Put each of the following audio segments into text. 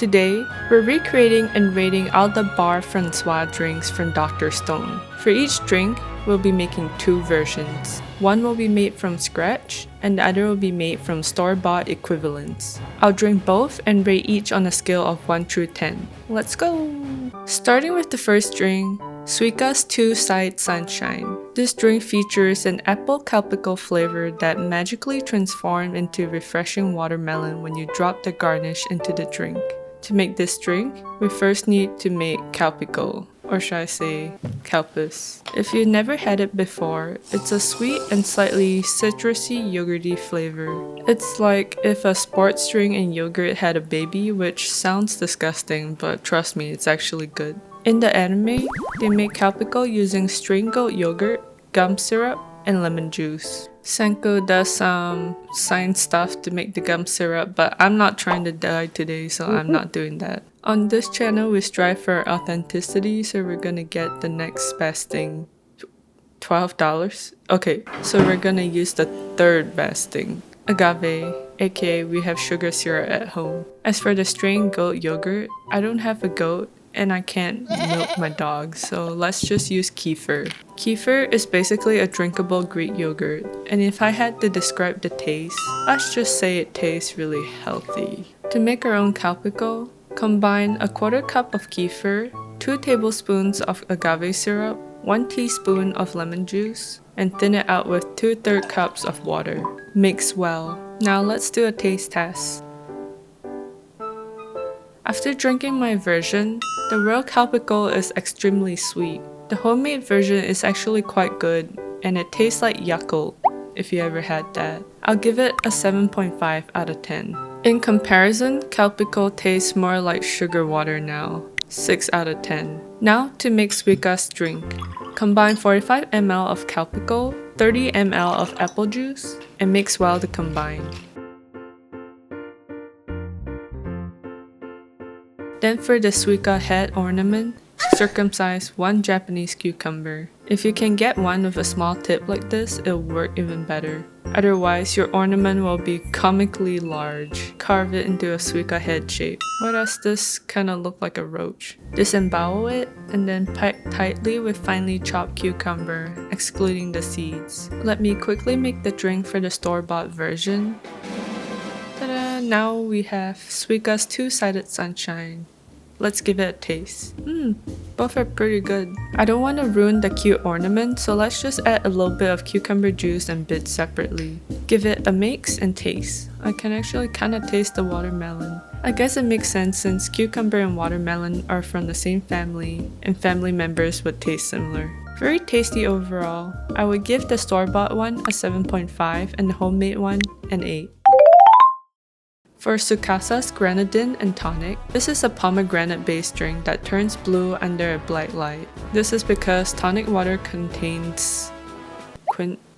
Today, we're recreating and rating all the Bar Francois drinks from Dr. Stone. For each drink, we'll be making two versions. One will be made from scratch, and the other will be made from store-bought equivalents. I'll drink both and rate each on a scale of 1 through 10. Let's go! Starting with the first drink, Suika's Two-Side Sunshine. This drink features an apple Calpico flavor that magically transforms into refreshing watermelon when you drop the garnish into the drink. To make this drink, we first need to make Calpico, or should I say, Calpis. If you've never had it before, it's a sweet and slightly citrusy yogurty flavor. It's like if a sports drink and yogurt had a baby, which sounds disgusting, but trust me, it's actually good. In the anime, they make Calpico using string goat yogurt, gum syrup, and lemon juice. Senku does some science stuff to make the gum syrup, but I'm not trying to die today, so I'm not doing that. On this channel, we strive for authenticity, so we're gonna get the next best thing. $12? Okay, so we're gonna use the third best thing. Agave, aka we have sugar syrup at home. As for the string goat yogurt, I don't have a goat, and I can't milk my dog, so let's just use kefir. Kefir is basically a drinkable Greek yogurt, and if I had to describe the taste, let's just say it tastes really healthy. To make our own Calpico, combine a 1/4 cup of kefir, 2 tablespoons of agave syrup, 1 teaspoon of lemon juice, and thin it out with 2/3 cups of water. Mix well. Now let's do a taste test. After drinking my version, the real Calpico is extremely sweet. The homemade version is actually quite good, and it tastes like Yakult, if you ever had that. I'll give it a 7.5 out of 10. In comparison, Calpico tastes more like sugar water now, 6 out of 10. Now to make Suika's drink. Combine 45 ml of Calpico, 30 ml of apple juice, and mix well to combine. Then for the Suika head ornament, circumcise 1 Japanese cucumber. If you can get one with a small tip like this, it'll work even better. Otherwise, your ornament will be comically large. Carve it into a Suika head shape. Why does this kinda look like a roach? Disembowel it and then pack tightly with finely chopped cucumber, excluding the seeds. Let me quickly make the drink for the store-bought version. Ta-da! Now we have Suika's Two-Sided Sunshine. Let's give it a taste. Both are pretty good. I don't want to ruin the cute ornament, so let's just add a little bit of cucumber juice and bits separately. Give it a mix and taste. I can actually kinda taste the watermelon. I guess it makes sense since cucumber and watermelon are from the same family, and family members would taste similar. Very tasty overall. I would give the store-bought one a 7.5 and the homemade one an 8. For Tsukasa's Grenadine and Tonic, this is a pomegranate-based drink that turns blue under a black light. This is because tonic water contains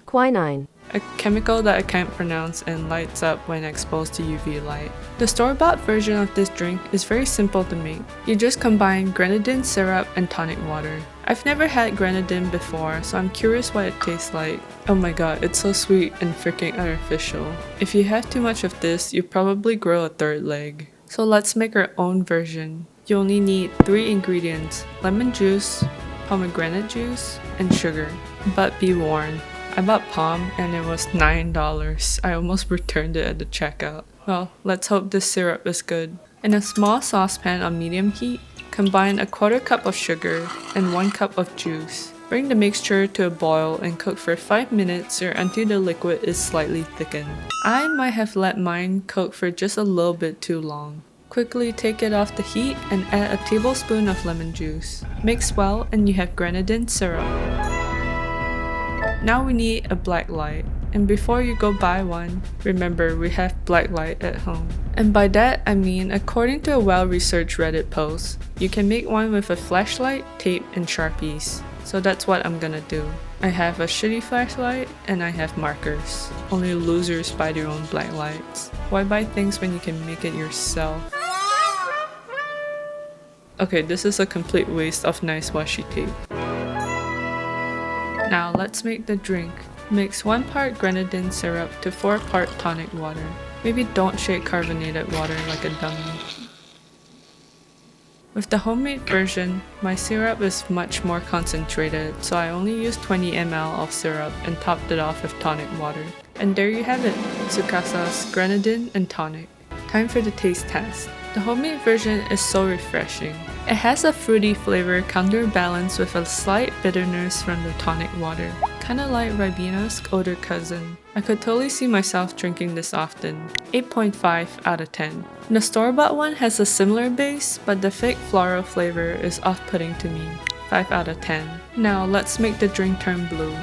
quinine, a chemical that I can't pronounce and lights up when exposed to UV light. The store-bought version of this drink is very simple to make. You just combine grenadine syrup and tonic water. I've never had grenadine before, so I'm curious what it tastes like. Oh my god, it's so sweet and freaking artificial. If you have too much of this, you probably grow a third leg. So let's make our own version. You only need 3 ingredients: lemon juice, pomegranate juice, and sugar. But be warned, I bought Pom and it was $9. I almost returned it at the checkout. Well, let's hope this syrup is good. In a small saucepan on medium heat, combine a 1/4 cup of sugar and 1 cup of juice. Bring the mixture to a boil and cook for 5 minutes or until the liquid is slightly thickened. I might have let mine cook for just a little bit too long. Quickly take it off the heat and add a tablespoon of lemon juice. Mix well and you have grenadine syrup. Now we need a black light. And before you go buy one, remember we have black light at home. And by that I mean, according to a well-researched Reddit post, you can make one with a flashlight, tape, and Sharpies. So that's what I'm gonna do. I have a shitty flashlight and I have markers. Only losers buy their own black lights. Why buy things when you can make it yourself? Okay, this is a complete waste of nice washi tape. Now let's make the drink. Mix 1 part grenadine syrup to 4 part tonic water. Maybe don't shake carbonated water like a dummy. With the homemade version, my syrup is much more concentrated, so I only used 20 ml of syrup and topped it off with tonic water. And there you have it, Tsukasa's Grenadine and Tonic. Time for the taste test. The homemade version is so refreshing. It has a fruity flavor counterbalanced with a slight bitterness from the tonic water. Kinda like Ribena's older cousin. I could totally see myself drinking this often. 8.5 out of 10. The store-bought one has a similar base, but the fake floral flavor is off-putting to me. 5 out of 10. Now let's make the drink turn blue.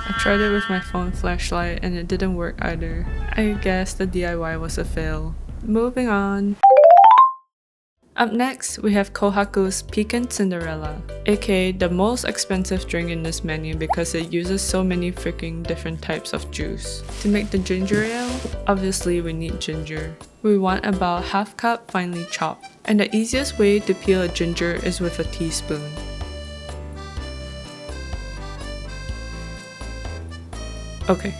I tried it with my phone flashlight and it didn't work either. I guess the DIY was a fail. Moving on. Up next, we have Kohaku's Piquant Cinderella, aka the most expensive drink in this menu because it uses so many freaking different types of juice. To make the ginger ale, obviously we need ginger. We want about half cup finely chopped, and the easiest way to peel a ginger is with a teaspoon. Okay.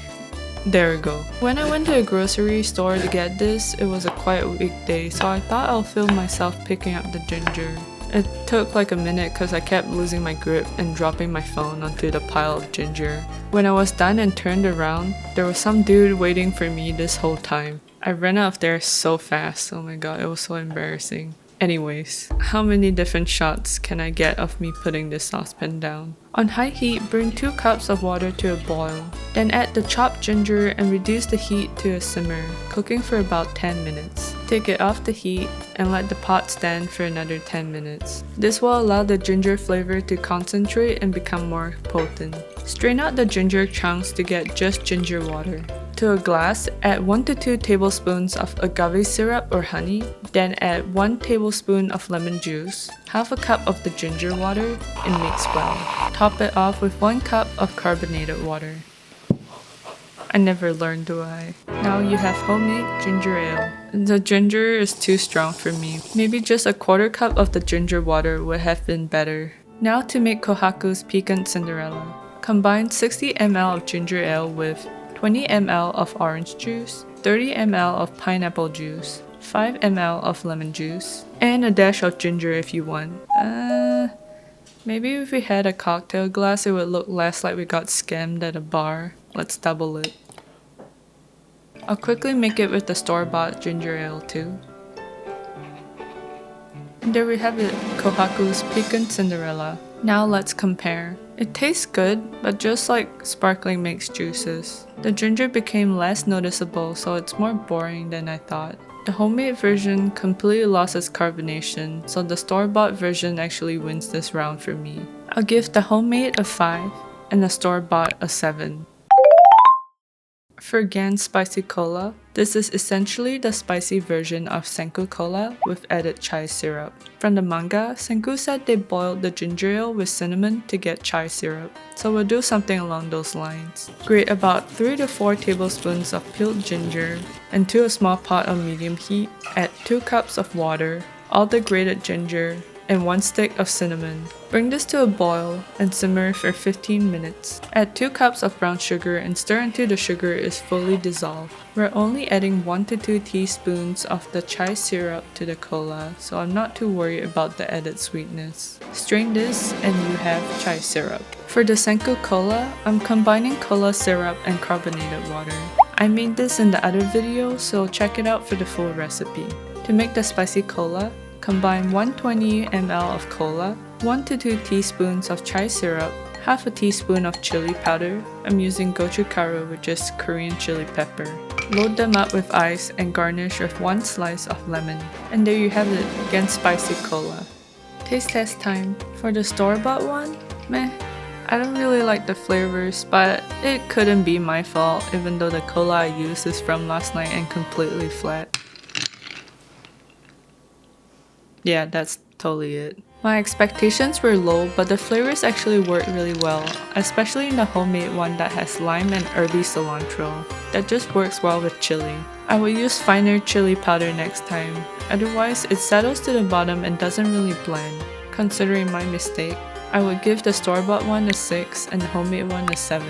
There we go. When I went to a grocery store to get this, it was a quiet weekday, so I thought I'll film myself picking up the ginger. It took like a minute because I kept losing my grip and dropping my phone onto the pile of ginger. When I was done and turned around, there was some dude waiting for me this whole time. I ran out of there so fast, oh my god, it was so embarrassing. Anyways, how many different shots can I get of me putting this saucepan down? On high heat, bring 2 cups of water to a boil. Then add the chopped ginger and reduce the heat to a simmer, cooking for about 10 minutes. Take it off the heat and let the pot stand for another 10 minutes. This will allow the ginger flavor to concentrate and become more potent. Strain out the ginger chunks to get just ginger water. To a glass, add 1 to 2 tablespoons of agave syrup or honey, then add 1 tablespoon of lemon juice, half a cup of the ginger water, and mix well. Top it off with 1 cup of carbonated water. I never learned, do I? Now you have homemade ginger ale. The ginger is too strong for me. Maybe just a quarter cup of the ginger water would have been better. Now to make Kohaku's Piquant Cinderella. Combine 60 ml of ginger ale with 20 ml of orange juice, 30 ml of pineapple juice, 5 ml of lemon juice, and a dash of ginger if you want. Maybe if we had a cocktail glass it would look less like we got scammed at a bar. Let's double it. I'll quickly make it with the store-bought ginger ale too. And there we have it, Kohaku's Piquant Cinderella. Now let's compare. It tastes good, but just like sparkling mixed juices. The ginger became less noticeable, so it's more boring than I thought. The homemade version completely lost its carbonation, so the store-bought version actually wins this round for me. I'll give the homemade a 5 and the store-bought a 7. For Gan Spicy Cola, this is essentially the spicy version of Senku Cola with added chai syrup. From the manga, Senku said they boiled the ginger ale with cinnamon to get chai syrup, so we'll do something along those lines. Grate about 3 to 4 tablespoons of peeled ginger into a small pot on medium heat. Add 2 cups of water, all the grated ginger, and 1 stick of cinnamon. Bring this to a boil and simmer for 15 minutes. Add 2 cups of brown sugar and stir until the sugar is fully dissolved. We're only adding 1 to 2 teaspoons of the chai syrup to the cola, so I'm not too worried about the added sweetness. Strain this and you have chai syrup. For the Senku Cola, I'm combining cola syrup and carbonated water. I made this in the other video, so check it out for the full recipe. To make the spicy cola, combine 120 ml of cola, 1 to 2 teaspoons of chai syrup, half a teaspoon of chili powder. I'm using gochugaru, which is Korean chili pepper. Load them up with ice and garnish with 1 slice of lemon. And there you have it, Gan Spicy Cola. Taste test time. For the store-bought one, meh. I don't really like the flavors, but it couldn't be my fault even though the cola I used is from last night and completely flat. Yeah, that's totally it. My expectations were low, but the flavors actually worked really well, especially in the homemade one that has lime and herby cilantro. That just works well with chili. I will use finer chili powder next time, otherwise it settles to the bottom and doesn't really blend. Considering my mistake, I would give the store-bought one a 6 and the homemade one a 7.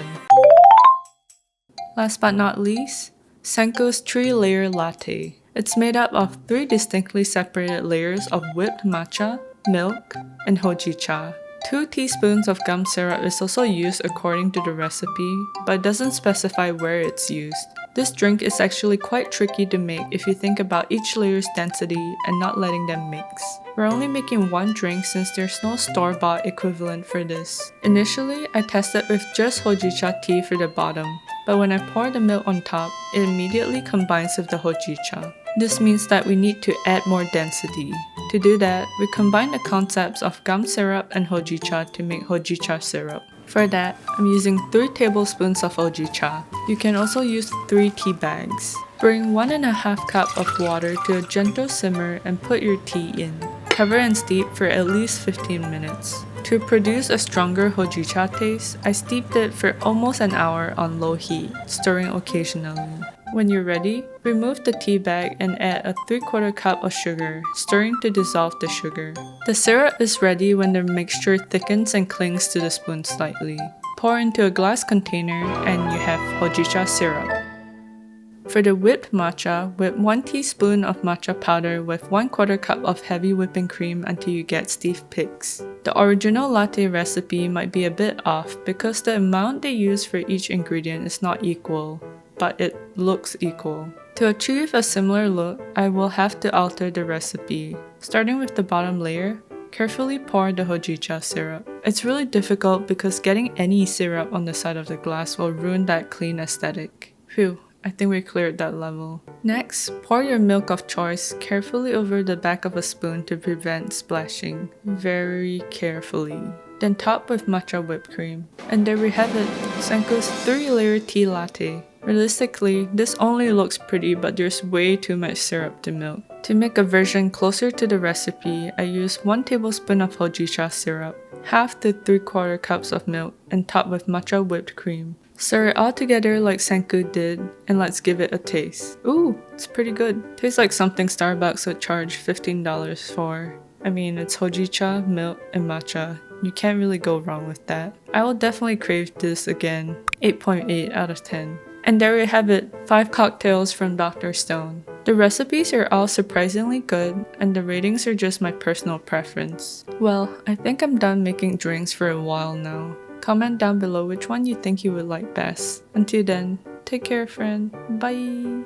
Last but not least, Senku's 3-layer latte. It's made up of 3 distinctly separated layers of whipped matcha, milk, and hojicha. 2 teaspoons of gum syrup is also used according to the recipe, but it doesn't specify where it's used. This drink is actually quite tricky to make if you think about each layer's density and not letting them mix. We're only making 1 drink since there's no store-bought equivalent for this. Initially, I tested with just hojicha tea for the bottom, but when I pour the milk on top, it immediately combines with the hojicha. This means that we need to add more density. To do that, we combine the concepts of gum syrup and hojicha to make hojicha syrup. For that, I'm using 3 tablespoons of hojicha. You can also use 3 tea bags. Bring 1.5 cup of water to a gentle simmer and put your tea in. Cover and steep for at least 15 minutes. To produce a stronger hojicha taste, I steeped it for almost an hour on low heat, stirring occasionally. When you're ready, remove the tea bag and add a 3/4 cup of sugar, stirring to dissolve the sugar. The syrup is ready when the mixture thickens and clings to the spoon slightly. Pour into a glass container and you have hojicha syrup. For the whipped matcha, whip 1 teaspoon of matcha powder with 1/4 cup of heavy whipping cream until you get stiff peaks. The original latte recipe might be a bit off because the amount they use for each ingredient is not equal, but it looks equal. To achieve a similar look, I will have to alter the recipe. Starting with the bottom layer, carefully pour the hojicha syrup. It's really difficult because getting any syrup on the side of the glass will ruin that clean aesthetic. Phew. I think we cleared that level. Next, pour your milk of choice carefully over the back of a spoon to prevent splashing. Very carefully. Then top with matcha whipped cream. And there we have it, Senku's 3-layer tea latte. Realistically, this only looks pretty but there's way too much syrup to milk. To make a version closer to the recipe, I used 1 tablespoon of hojicha syrup, half to 3/4 cups of milk, and top with matcha whipped cream. Stir it all together like Senku did, and let's give it a taste. Ooh, it's pretty good. Tastes like something Starbucks would charge $15 for. I mean, it's hojicha, milk, and matcha. You can't really go wrong with that. I will definitely crave this again. 8.8 out of 10. And there we have it, 5 cocktails from Dr. Stone. The recipes are all surprisingly good, and the ratings are just my personal preference. Well, I think I'm done making drinks for a while now. Comment down below which one you think you would like best. Until then, take care friend. Bye!